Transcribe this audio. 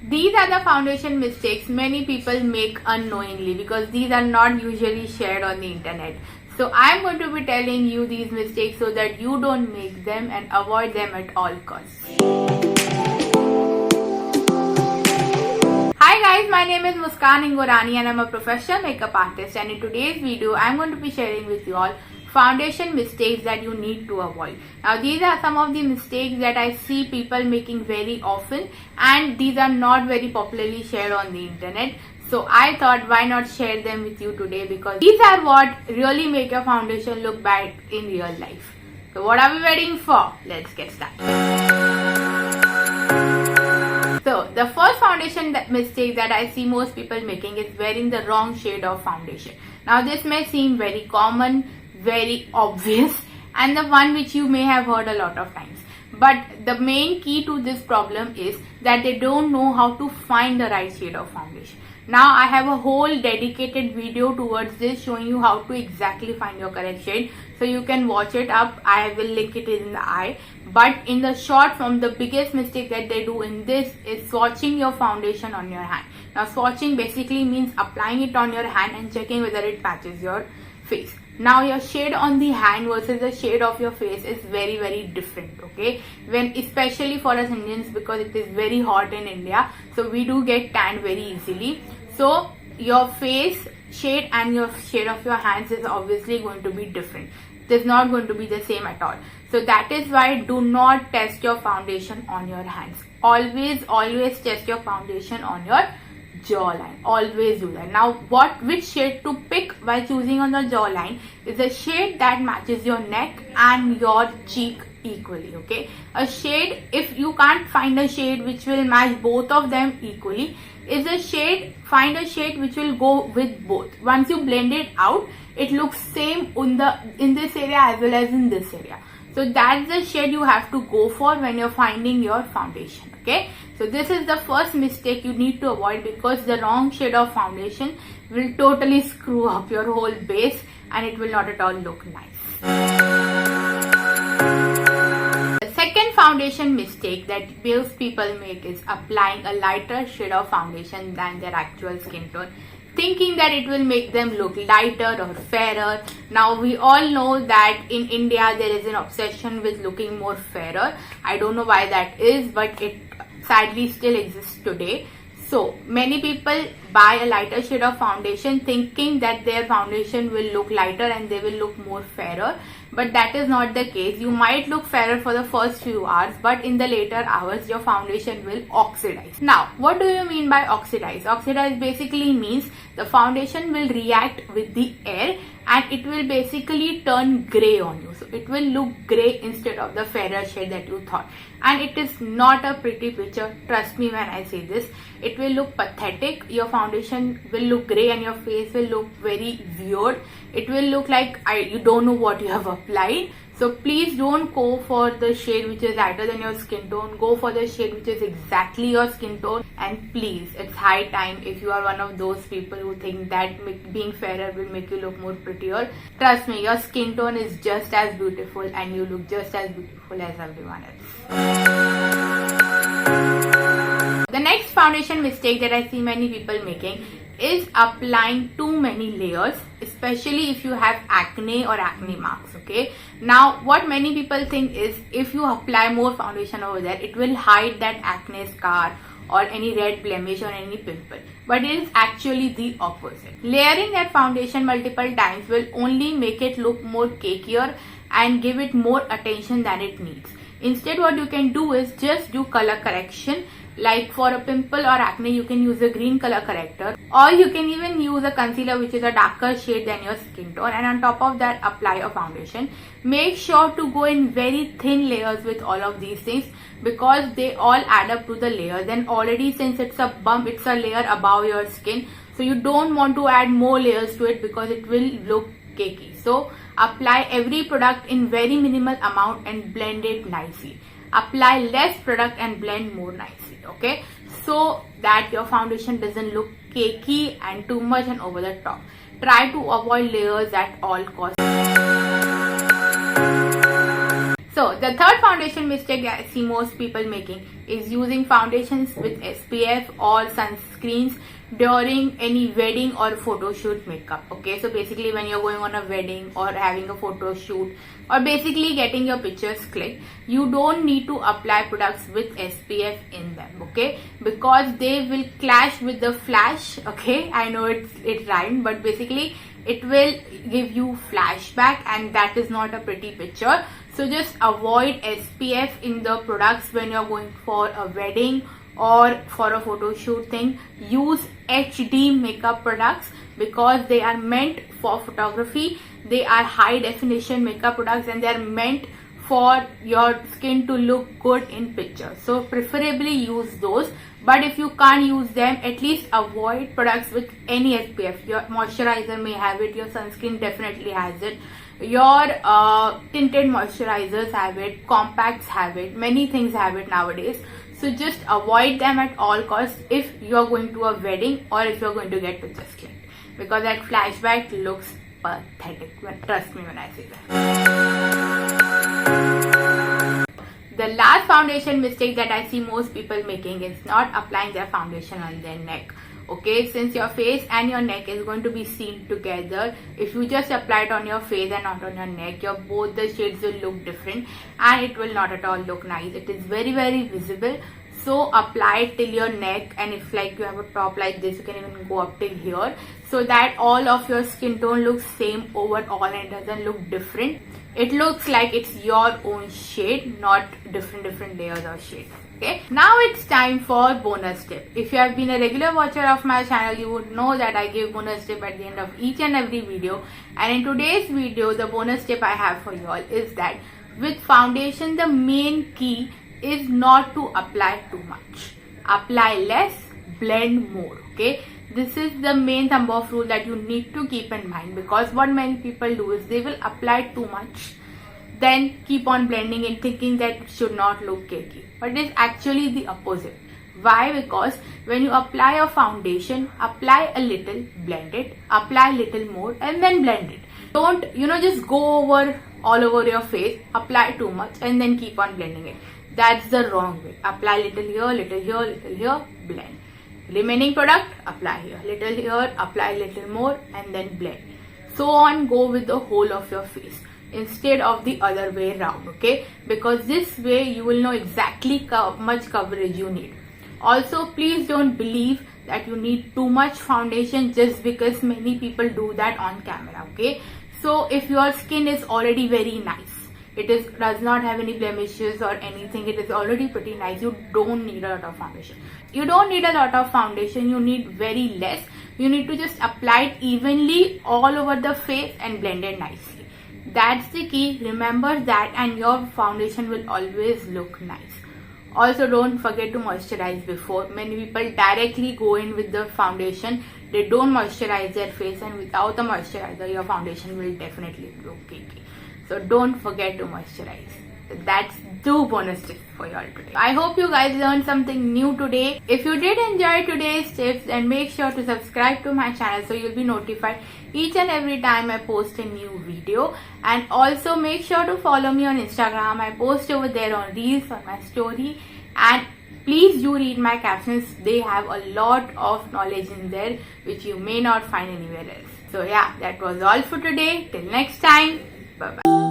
These are the foundation mistakes many people make unknowingly because these are not usually shared on the internet. So I am going to be telling you these mistakes so that you don't make them and avoid them at all costs. Hi guys, my name is Muskan Hingorani and I am a professional makeup artist, and in today's video I am going to be sharing with you all foundation mistakes that you need to avoid. Now these are some of the mistakes that I see people making very often, and these are not very popularly shared on the internet. So I thought why not share them with you today, because these are what really make your foundation look bad in real life. So what are we waiting for? Let's get started. So the first foundation mistake that I see most people making is wearing the wrong shade of foundation. Now this may seem very common, very obvious, and the one which you may have heard a lot of times. But the main key to this problem is that they don't know how to find the right shade of foundation. Now I have a whole dedicated video towards this showing you how to exactly find your correct shade. So you can watch it up. I will link it in the eye. But in the short form, the biggest mistake that they do in this is swatching your foundation on your hand. Now swatching basically means applying it on your hand and checking whether it matches your face. Now your shade on the hand versus the shade of your face is very different, okay? Especially for us Indians, because it is very hot in India, so we do get tanned very easily. So your face shade and your shade of your hands is obviously going to be different. It is not going to be the same at all. So that is why do not test your foundation on your hands. Always test your foundation on your jawline. Always do that. Now which shade to pick while choosing on the jawline is a shade that matches your neck and your cheek equally, okay? A shade, if you can't find a shade which will match both of them equally, find a shade which will go with both. Once you blend it out, it looks same in this area as well as in this area. So that's the shade you have to go for when you're finding your foundation, okay? So this is the first mistake you need to avoid, because the wrong shade of foundation will totally screw up your whole base and it will not at all look nice. The second foundation mistake that most people make is applying a lighter shade of foundation than their actual skin tone, thinking that it will make them look lighter or fairer. Now we all know that in India there is an obsession with looking more fairer. I don't know why that is, but it sadly still exists today. So many people buy a lighter shade of foundation thinking that their foundation will look lighter and they will look more fairer, but that is not the case. You might look fairer for the first few hours, but in the later hours your foundation will oxidize. Now what do you mean by oxidize? Oxidize basically means the foundation will react with the air and it will basically turn grey on you. So it will look grey instead of the fairer shade that you thought. And it is not a pretty picture, trust me when I say this. It will look pathetic. Your foundation will look grey and your face will look very weird. It will look like you don't know what you have applied. So please don't go for the shade which is lighter than your skin tone. Go for the shade which is exactly your skin tone. And please, it's high time, if you are one of those people who think that being fairer will make you look more prettier, trust me, your skin tone is just as beautiful and you look just as beautiful as everyone else. The next foundation mistake that I see many people making is applying too many layers, especially if you have acne or acne marks, okay? Now what many people think is if you apply more foundation over there, it will hide that acne scar or any red blemish or any pimple, but it is actually the opposite. Layering that foundation multiple times will only make it look more cakier and give it more attention than it needs. Instead what you can do is just do color correction. Like for a pimple or acne, you can use a green color corrector, or you can even use a concealer which is a darker shade than your skin tone, and on top of that apply a foundation. Make sure to go in very thin layers with all of these things, because they all add up to the layers, and already since it's a bump, it's a layer above your skin, so you don't want to add more layers to it because it will look cakey. So apply every product in very minimal amount and blend it nicely. Apply less product and blend more nicely, okay? So that your foundation doesn't look cakey and too much and over the top. Try to avoid layers at all costs. So the third foundation mistake I see most people making is using foundations with SPF or sunscreens during any wedding or photo shoot makeup. Okay, so basically when you're going on a wedding or having a photo shoot or basically getting your pictures clicked, you don't need to apply products with SPF in them, okay, because they will clash with the flash. Okay, I know it rhymed, but basically it will give you flashback and that is not a pretty picture. So just avoid SPF in the products when you're going for a wedding or for a photo shoot thing. Use HD makeup products because they are meant for photography. They are high definition makeup products and they are meant for your skin to look good in pictures. So preferably use those. But if you can't use them, at least avoid products with any SPF. Your moisturizer may have it, your sunscreen definitely has it, your tinted moisturizers have it, compacts have it, many things have it nowadays. So just avoid them at all costs if you're going to a wedding or if you're going to get pictures clicked, because that flashback looks pathetic. Trust me when I say that. The last foundation mistake that I see most people making is not applying their foundation on their neck. Okay, since your face and your neck is going to be seen together, if you just apply it on your face and not on your neck, both the shades will look different and it will not at all look nice. It is very, very visible. So apply it till your neck, and if like you have a top like this, you can even go up till here, so that all of your skin tone looks same overall and it doesn't look different. It looks like it's your own shade, not different layers of shade. Okay, now it's time for bonus tip. If you have been a regular watcher of my channel, you would know that I give bonus tip at the end of each and every video. And in today's video, the bonus tip I have for you all is that with foundation, the main key is not to apply too much. Apply less, blend more. Okay, this is the main thumb of rule that you need to keep in mind, because what many people do is they will apply too much, then keep on blending and thinking that it should not look cakey. But it is actually the opposite. Why? Because when you apply a foundation, apply a little, blend it, apply a little more and then blend it. Don't, just go over all over your face, apply too much and then keep on blending it. That's the wrong way. Apply little here, little here, little here, blend. Remaining product, apply here, little here, apply little more and then blend. So on, go with the whole of your face instead of the other way around, okay, because this way you will know exactly how much coverage you need. Also, please don't believe that you need too much foundation just because many people do that on camera, okay. So if your skin is already very nice, does not have any blemishes or anything, it is already pretty nice, you don't need a lot of foundation. You don't need a lot of foundation, you need very less. You need to just apply it evenly all over the face and blend it nicely. That's the key. Remember that and your foundation will always look nice. Also, don't forget to moisturize before. Many people directly go in with the foundation. They don't moisturize their face, and without the moisturizer, your foundation will definitely look cakey. So don't forget to moisturize. That's 2 bonus tips for you all today. I hope you guys learned something new today. If you did enjoy today's tips, then make sure to subscribe to my channel so you'll be notified each and every time I post a new video. And also make sure to follow me on Instagram. I post over there on Reels, on my story. And please do read my captions. They have a lot of knowledge in there which you may not find anywhere else. So yeah, that was all for today. Till next time. Bye bye.